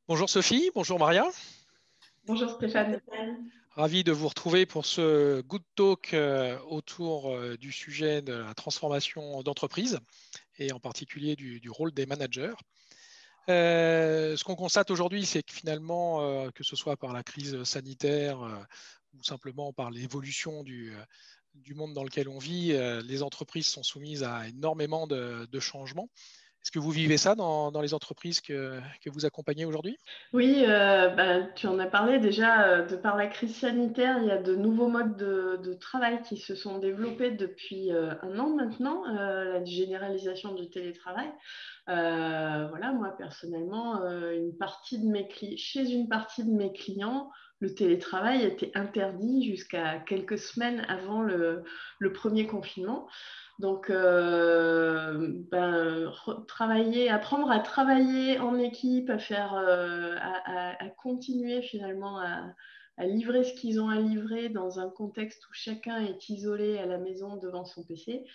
Bonjour Sophie, bonjour Maria. Bonjour Stéphane. Ravi de vous retrouver pour ce Good Talk autour du sujet de la transformation d'entreprise et en particulier du rôle des managers. Ce qu'on constate aujourd'hui, c'est que finalement, que ce soit par la crise sanitaire ou simplement par l'évolution du monde dans lequel on vit, les entreprises sont soumises à énormément de changements. Est-ce que vous vivez ça dans les entreprises que vous accompagnez aujourd'hui? Oui, tu en as parlé déjà, de par la crise sanitaire, il y a de nouveaux modes de travail qui se sont développés depuis un an maintenant, la généralisation du télétravail. Voilà, moi personnellement, chez une partie de mes clients, le télétravail était interdit jusqu'à quelques semaines avant le premier confinement. Donc, apprendre à travailler en équipe, à continuer finalement à livrer ce qu'ils ont à livrer dans un contexte où chacun est isolé à la maison devant son PC,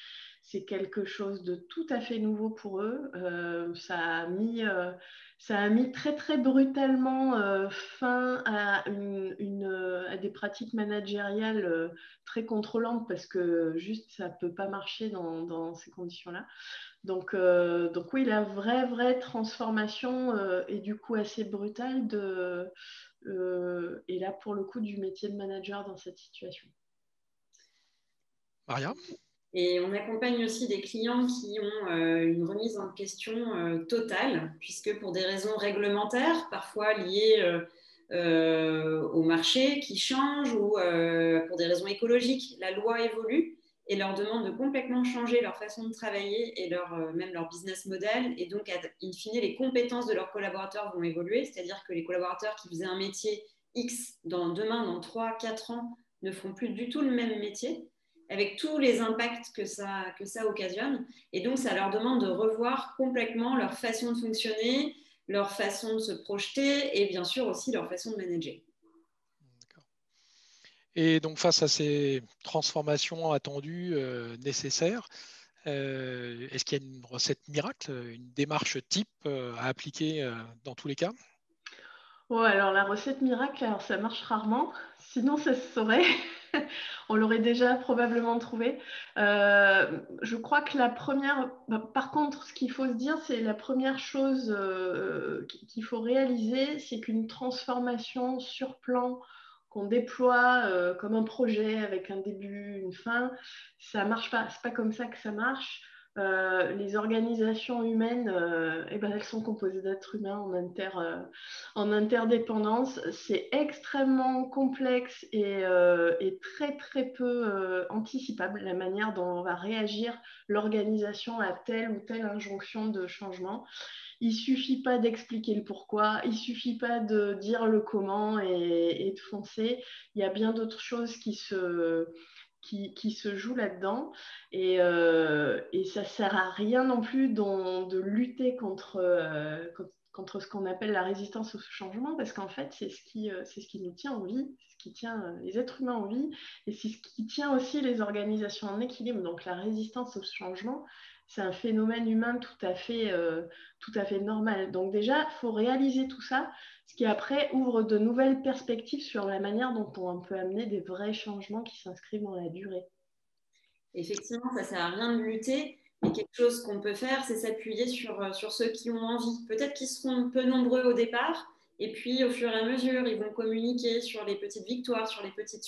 c'est quelque chose de tout à fait nouveau pour eux. Ça a mis très très brutalement fin à à des pratiques managériales très contrôlantes parce que juste ça ne peut pas marcher dans ces conditions-là. Donc oui, la vraie transformation est du coup assez brutale et là pour le coup du métier de manager dans cette situation. Maria? Et on accompagne aussi des clients qui ont une remise en question totale, puisque pour des raisons réglementaires, parfois liées au marché qui change ou pour des raisons écologiques, la loi évolue et leur demande de complètement changer leur façon de travailler et même leur business model. Et donc, in fine, les compétences de leurs collaborateurs vont évoluer, c'est-à-dire que les collaborateurs qui faisaient un métier X demain, dans 3, 4 ans, ne feront plus du tout le même métier, avec tous les impacts que ça occasionne. Et donc, ça leur demande de revoir complètement leur façon de fonctionner, leur façon de se projeter et bien sûr aussi leur façon de manager. D'accord. Et donc, face à ces transformations attendues, nécessaires, est-ce qu'il y a une recette miracle, une démarche type à appliquer dans tous les cas? Ouais, alors la recette miracle, alors ça marche rarement, sinon ça se saurait. On l'aurait déjà probablement trouvé. Je crois que par contre, ce qu'il faut se dire, c'est la première chose qu'il faut réaliser, c'est qu'une transformation sur plan qu'on déploie comme un projet avec un début, une fin, ça marche pas. C'est pas comme ça que ça marche. Les organisations humaines, elles sont composées d'êtres humains en interdépendance. C'est extrêmement complexe et très très peu anticipable la manière dont on va réagir l'organisation à telle ou telle injonction de changement. Il suffit pas d'expliquer le pourquoi, il suffit pas de dire le comment et de foncer. Il y a bien d'autres choses qui se jouent là-dedans. Et ça sert à rien non plus de lutter contre ce qu'on appelle la résistance au changement, parce qu'en fait, c'est ce qui nous tient en vie, c'est ce qui tient les êtres humains en vie, et c'est ce qui tient aussi les organisations en équilibre. Donc la résistance au changement, c'est un phénomène humain tout à fait normal. Donc déjà, il faut réaliser tout ça, ce qui après ouvre de nouvelles perspectives sur la manière dont on peut amener des vrais changements qui s'inscrivent dans la durée. Effectivement, ça ne sert à rien de lutter. Et quelque chose qu'on peut faire, c'est s'appuyer sur ceux qui ont envie. Peut-être qu'ils seront peu nombreux au départ, et puis au fur et à mesure, ils vont communiquer sur les petites victoires, sur les petits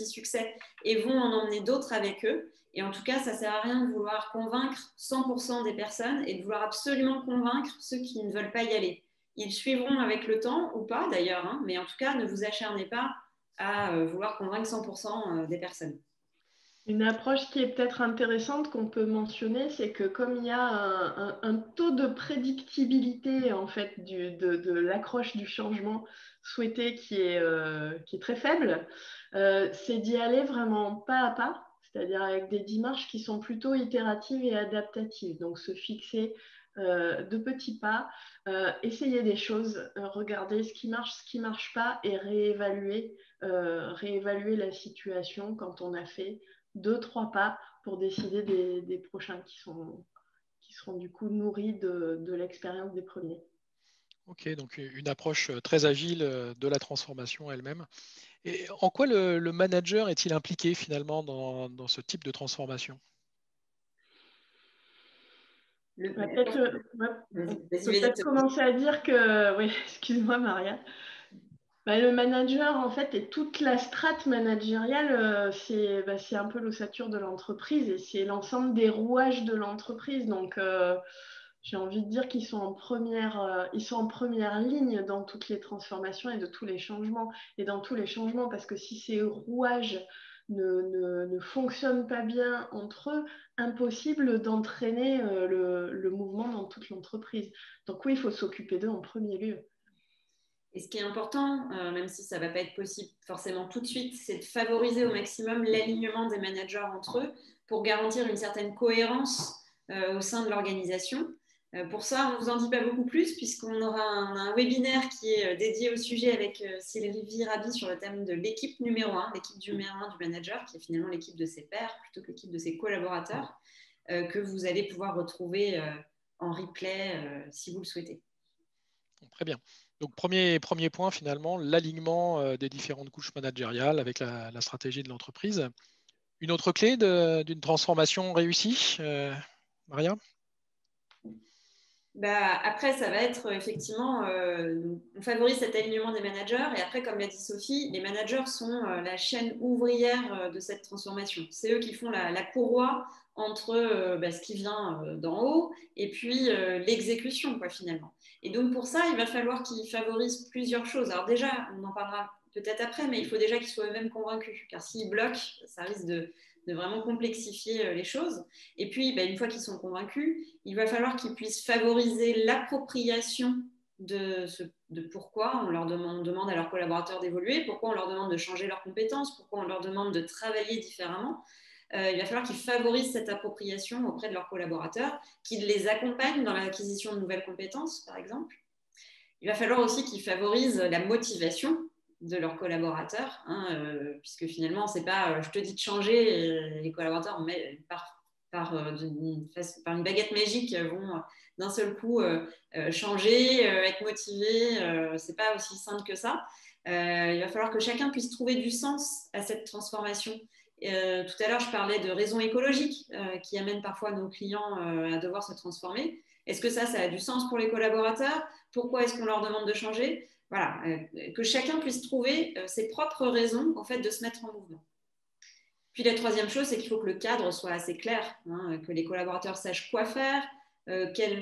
succès, et vont en emmener d'autres avec eux. Et en tout cas, ça ne sert à rien de vouloir convaincre 100% des personnes et de vouloir absolument convaincre ceux qui ne veulent pas y aller. Ils suivront avec le temps, ou pas d'ailleurs, hein, mais en tout cas, ne vous acharnez pas à vouloir convaincre 100% des personnes. Une approche qui est peut-être intéressante qu'on peut mentionner, c'est que comme il y a un taux de prédictibilité en fait de l'accroche du changement souhaité qui est très faible, c'est d'y aller vraiment pas à pas, c'est-à-dire avec des démarches qui sont plutôt itératives et adaptatives. Donc se fixer de petits pas, essayer des choses, regarder ce qui marche pas et réévaluer la situation quand on a fait deux, trois pas pour décider des prochains qui seront du coup nourris de l'expérience des premiers. Ok, donc une approche très agile de la transformation elle-même. Et en quoi le manager est-il impliqué finalement dans ce type de transformation? Peut-être on peut Vas-y, peut-être commencer à dire que, oui, excuse-moi Maria. Le manager, en fait, et toute la strate managériale, c'est un peu l'ossature de l'entreprise et c'est l'ensemble des rouages de l'entreprise. Donc, j'ai envie de dire qu'ils sont ils sont en première ligne dans toutes les transformations et de tous les changements. Et dans tous les changements, parce que si ces rouages ne fonctionnent pas bien entre eux, impossible d'entraîner le mouvement dans toute l'entreprise. Donc oui, il faut s'occuper d'eux en premier lieu. Et ce qui est important, même si ça ne va pas être possible forcément tout de suite, c'est de favoriser au maximum l'alignement des managers entre eux pour garantir une certaine cohérence au sein de l'organisation. Pour ça, on ne vous en dit pas beaucoup plus puisqu'on aura un webinaire qui est dédié au sujet avec Sylvie Rabi sur le thème de l'équipe numéro 1, l'équipe numéro 1 du manager, qui est finalement l'équipe de ses pairs plutôt que l'équipe de ses collaborateurs, que vous allez pouvoir retrouver en replay si vous le souhaitez. Très bien. Donc, premier point, finalement, l'alignement des différentes couches managériales avec la stratégie de l'entreprise. Une autre clé d'une transformation réussie, Maria? Après, ça va être effectivement, on favorise cet alignement des managers et après, comme l'a dit Sophie, les managers sont la chaîne ouvrière de cette transformation. C'est eux qui font la courroie entre ce qui vient d'en haut et puis l'exécution, quoi, finalement. Et donc, pour ça, il va falloir qu'ils favorisent plusieurs choses. Alors déjà, on en parlera peut-être après, mais il faut déjà qu'ils soient eux-mêmes convaincus, car s'ils bloquent, ça risque de vraiment complexifier les choses. Et puis, une fois qu'ils sont convaincus, il va falloir qu'ils puissent favoriser l'appropriation de pourquoi on leur demande à leurs collaborateurs d'évoluer, pourquoi on leur demande de changer leurs compétences, pourquoi on leur demande de travailler différemment. Il va falloir qu'ils favorisent cette appropriation auprès de leurs collaborateurs, qu'ils les accompagnent dans l'acquisition de nouvelles compétences, par exemple. Il va falloir aussi qu'ils favorisent la motivation de leurs collaborateurs, puisque finalement, c'est pas je te dis de changer, et les collaborateurs, par une baguette magique, vont d'un seul coup changer, être motivés. C'est pas aussi simple que ça. Il va falloir que chacun puisse trouver du sens à cette transformation. Tout à l'heure, je parlais de raisons écologiques qui amènent parfois nos clients à devoir se transformer. Est-ce que ça a du sens pour les collaborateurs? Pourquoi est-ce qu'on leur demande de changer? Voilà, que chacun puisse trouver ses propres raisons en fait, de se mettre en mouvement. Puis la troisième chose, c'est qu'il faut que le cadre soit assez clair, que les collaborateurs sachent quoi faire,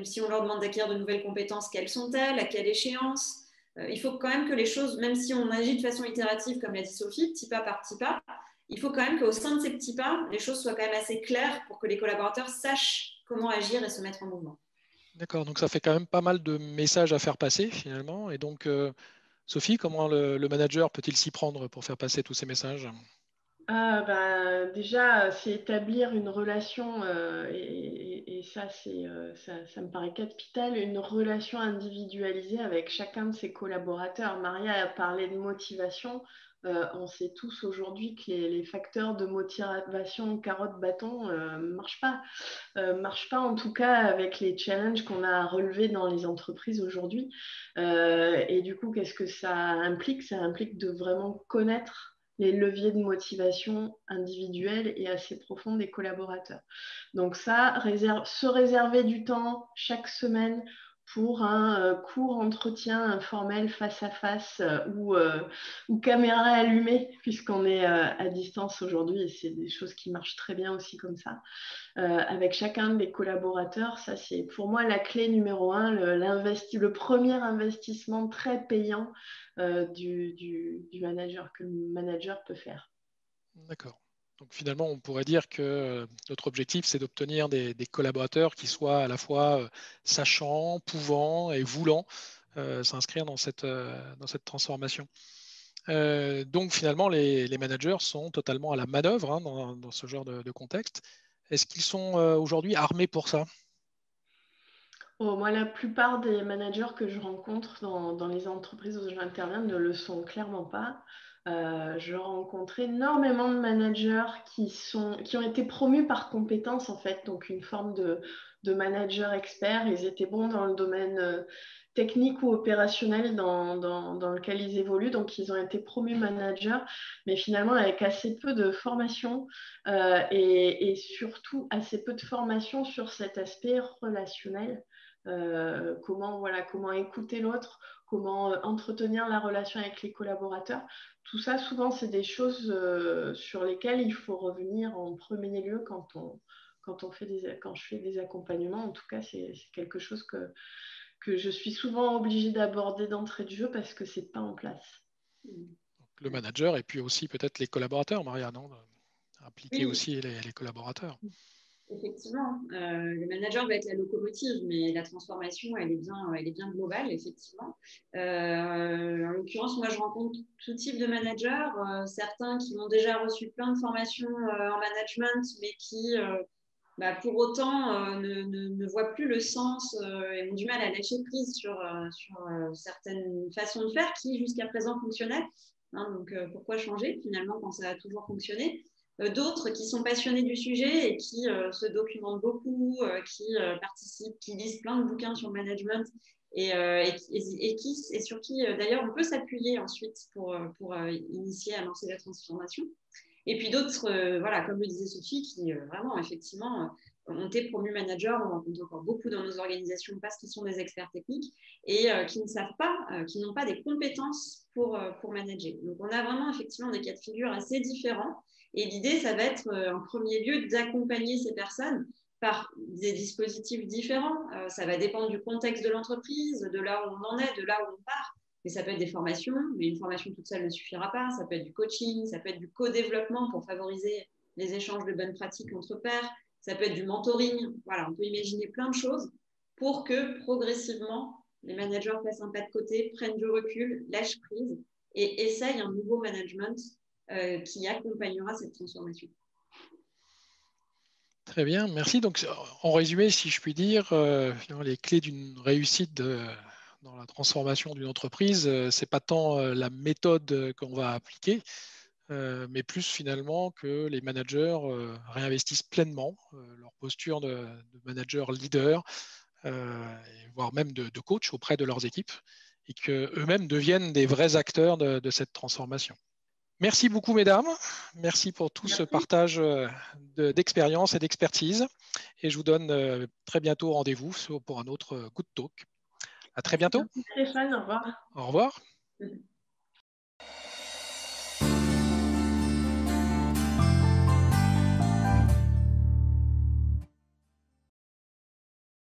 si on leur demande d'acquérir de nouvelles compétences, quelles sont-elles, à quelle échéance. Il faut quand même que les choses, même si on agit de façon itérative, comme l'a dit Sophie, petit pas par petit pas, il faut quand même qu'au sein de ces petits pas, les choses soient quand même assez claires pour que les collaborateurs sachent comment agir et se mettre en mouvement. D'accord, donc ça fait quand même pas mal de messages à faire passer finalement. Et donc, Sophie, comment le manager peut-il s'y prendre pour faire passer tous ces messages? Déjà, c'est établir une relation, et ça, ça me paraît capital, une relation individualisée avec chacun de ses collaborateurs. Maria a parlé de motivation. On sait tous aujourd'hui que les facteurs de motivation carotte-bâton ne marchent pas en tout cas avec les challenges qu'on a à relever dans les entreprises aujourd'hui. Et du coup, qu'est-ce que ça implique? Ça implique de vraiment connaître les leviers de motivation individuelle et assez profonds des collaborateurs. Donc ça, se réserver du temps chaque semaine pour un court entretien informel face à face ou caméra allumée, puisqu'on est à distance aujourd'hui et c'est des choses qui marchent très bien aussi comme ça. Avec chacun des collaborateurs, ça c'est pour moi la clé numéro 1, le premier investissement très payant du manager, que le manager peut faire. D'accord. Donc finalement, on pourrait dire que notre objectif, c'est d'obtenir des collaborateurs qui soient à la fois sachants, pouvant et voulant s'inscrire dans cette transformation. Donc finalement, les managers sont totalement à la manœuvre dans ce genre de contexte. Est-ce qu'ils sont aujourd'hui armés pour ça? Moi, la plupart des managers que je rencontre dans les entreprises où j'interviens ne le sont clairement pas. Je rencontre énormément de managers qui ont été promus par compétence, en fait, donc une forme de manager expert. Ils étaient bons dans le domaine technique ou opérationnel dans lequel ils évoluent. Donc, ils ont été promus managers, mais finalement avec assez peu de formation et surtout assez peu de formation sur cet aspect relationnel. Comment écouter l'autre, comment entretenir la relation avec les collaborateurs. Tout ça, souvent, c'est des choses sur lesquelles il faut revenir en premier lieu quand je fais des accompagnements. En tout cas, c'est quelque chose que je suis souvent obligée d'aborder d'entrée de jeu parce que ce n'est pas en place. Le manager et puis aussi peut-être les collaborateurs, Maria, non? Impliquer Oui. aussi les collaborateurs. Effectivement, le manager va être la locomotive, mais la transformation, elle est bien globale, effectivement. En l'occurrence, moi, je rencontre tout type de managers, certains qui ont déjà reçu plein de formations en management, mais qui, pour autant, ne voient plus le sens et ont du mal à lâcher prise sur certaines façons de faire qui, jusqu'à présent, fonctionnaient. Donc, pourquoi changer, finalement, quand ça a toujours fonctionné? D'autres qui sont passionnés du sujet et qui se documentent beaucoup, qui participent, qui lisent plein de bouquins sur le management et sur qui, d'ailleurs, on peut s'appuyer ensuite pour initier à lancer la transformation. Et puis d'autres, voilà, comme le disait Sophie, qui vraiment, effectivement, ont été promus managers, on rencontre encore beaucoup dans nos organisations parce qu'ils sont des experts techniques et qui ne savent pas, qui n'ont pas des compétences pour manager. Donc, on a vraiment, effectivement, des cas de figure assez différents. Et l'idée, ça va être en premier lieu d'accompagner ces personnes par des dispositifs différents. Ça va dépendre du contexte de l'entreprise, de là où on en est, de là où on part. Mais ça peut être des formations, mais une formation toute seule ne suffira pas. Ça peut être du coaching, ça peut être du co-développement pour favoriser les échanges de bonnes pratiques entre pairs. Ça peut être du mentoring. Voilà, on peut imaginer plein de choses pour que progressivement, les managers fassent un pas de côté, prennent du recul, lâchent prise et essayent un nouveau management qui accompagnera cette transformation. Très bien, merci. Donc, en résumé, si je puis dire, les clés d'une réussite dans la transformation d'une entreprise, ce n'est pas tant la méthode qu'on va appliquer, mais plus finalement que les managers réinvestissent pleinement leur posture de manager leader, voire même de coach auprès de leurs équipes, et qu'eux-mêmes deviennent des vrais acteurs de cette transformation. Merci beaucoup, mesdames. Merci pour tout ce partage d'expérience et d'expertise. Et je vous donne très bientôt rendez-vous pour un autre Good Talk. À très bientôt. Merci Stéphane, au revoir. Au revoir.